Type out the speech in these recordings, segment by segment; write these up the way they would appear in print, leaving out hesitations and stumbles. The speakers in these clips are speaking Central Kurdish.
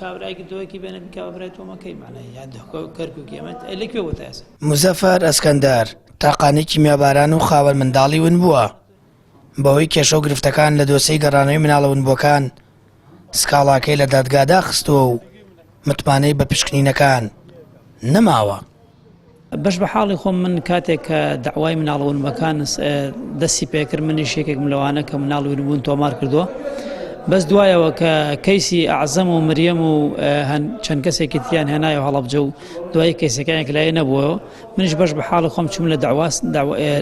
کابراایکی دۆکی بێنە کابرای تۆمەکەی مانای یان کەرکک ئێمە لەکوێ وەتە ئێستا مزەفەر ئەسکەندەر تاقانێکی میاباران و خاوەن منداڵی ون بووە بەوەی کێشە و گرفتەکان لە دۆسەی گەڕانەوەی مناڵە ونبووەکان سکاڵاکەی لە دادگادا خستووە و متمانەی بە پشکنینەکان نەماوە. بەش بە حاڵی خۆم من کاتێک کە داوای مناڵە ونبووەکان دەستی پێکرد منیش یەکێکم لەوانە کە مناڵ ونبوون تۆمار کردووە بەس دوایەوە کە کەیسی ئەعزەم و مریەم و چەند کەسێکی تریان هێنایە هەڵەبجە و دوای کەیسەکانێک لای نەبووەوە منیش بەش بە حاڵی خۆم چوم لە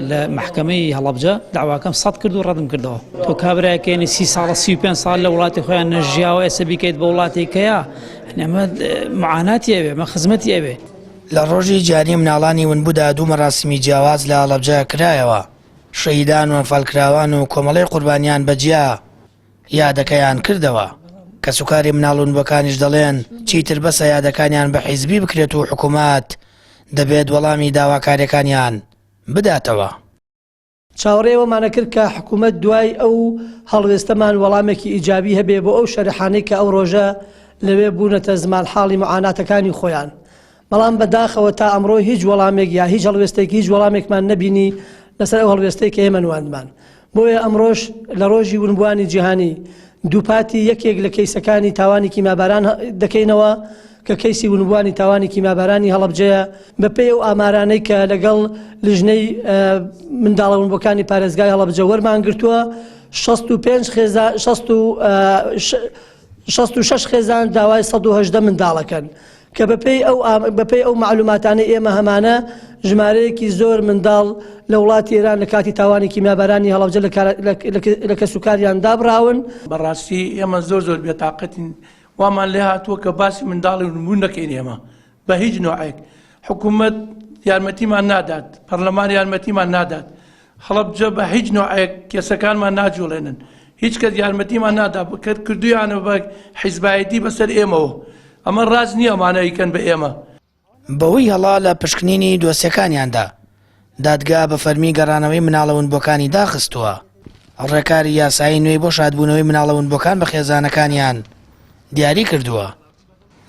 لە محکەمەی هەڵەبجە داواکەم سەد کرد و ڕەدم کردەوە. تۆ کابراایەکەی 30 ساڵە 35 ساڵ لە وڵاتی خۆیان نەژیاوە ئێستا بیکەیت بە وڵاتێکەیە ئەمە معاناتی ئەوێ مە خزمەتی ئەوێ. لە ڕۆژی جاری مناڵانی ونبوودا دوو مەراسمی جیاواز لە هەڵەبجە کرایەوە. شەهیدان و ئەنفالکراوان و کۆمەڵەی قوربانیان بەجیا یادەکەیان کردەوە کە سوکاری مناڵ ونبووەکانیش دەڵێن چیتر بەسە یادەکانیان بە حیزبی بکرێت و حکوومەت دەبێت وەڵامی داواکاریەکانیان بداتەوە. چاوەڕێوەمانە کرد کە حکوومەت دوای ئەو هەڵوێستەمان وەڵامێکی ئیجابی هەبێ بۆ ئەو شەرحانەی کە ئەو ڕۆژە لەوێ بوونەتە زمان حاڵی معاناتەکانی خۆیان. بەڵام بەداخەوە تا ئەمڕۆ هیچ وەڵامێک یا هیچ هەڵوێستێکی هیچ وەڵامێکمان نەبینی لەسەر ئەو هەڵوێستەی کە ئێمە نواندمان. بۆیە ئەمڕۆژ لە ڕۆژی ونبووانی جیهانی دووپاتی یەکێک لە کەیسەکانی تاوانی کیماباران دەکەینەوە کە کەیسی ونبووانی تاوانی کیمابارانی هەڵەبجەیە بەپێی ئەو ئامارانەی کە لەگەڵ لیژنەی منداڵە ونبووەکانی پارێزگای هەڵەبجە وەرمان گرتووە 66 خێزان داوای 118 منداڵەکەن کە بەپێی ئەو معلوماتانەی ئێمە هەمانە ژمارەیەکی زۆر منداڵ لە وڵاتی ئێران لە کاتی تاوانی کیمابارانی هەڵەبجە لە کەسوکاریان دابراون. بەڕاستی ئێمە زۆر بێتاقەتین وامان لێ هاتووە کە باسی منداڵی ونبوون نەکەین ئێمە بە هیچ نوعێک. حکوومەت یارمەتیمان نادات، پەرلەمان یارمەتیمان نادات، هەڵەبجە بە هیچ نوعێک کێسەکانمان ناجوڵێنن، هیچ کەس یارمەتیمان نادات کردویانە بە حیزبایەتی بەسەر ئێمەوە. ئەمە ڕاست نییە ئەمانەیکەن بە ئێمە. بەوەی هەڵا لە پشکنینی دۆسیەکانیاندا دادگا بە فەرمی گەڕانەوەی مناڵە ونبووەکانی داخستووە. ڕێکاری یاسایی نوێی بۆ شادبوونەوەی مناڵە ونبووەکان بە خێزانەکانیان دیاری کردووە.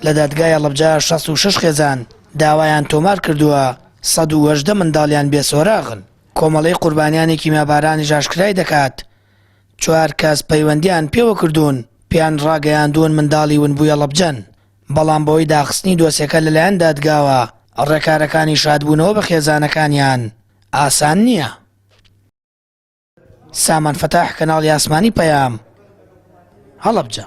لە دادگای هەڵەبجە 66 خێزان داوایان تۆمار کردووە 118 منداڵیان بێسۆراغن. کۆمەڵەی قوربانیانی کیمابارانی ژاشکرای دەکات 4 کەس پەیوەندیان پێوە کردوون پێیان ڕاگەیاندوون منداڵی ونبووی هەڵەبجەن. بەڵام بەوەی داخستنی دۆسیەکە لەلایەن دادگاوە ڕێکارەکانی شادبوونەوە بە خێزانەکانیان ئاسان نییە. سامان فەتاح کەناڵی ئاسمانی پەیام هەڵەبجە.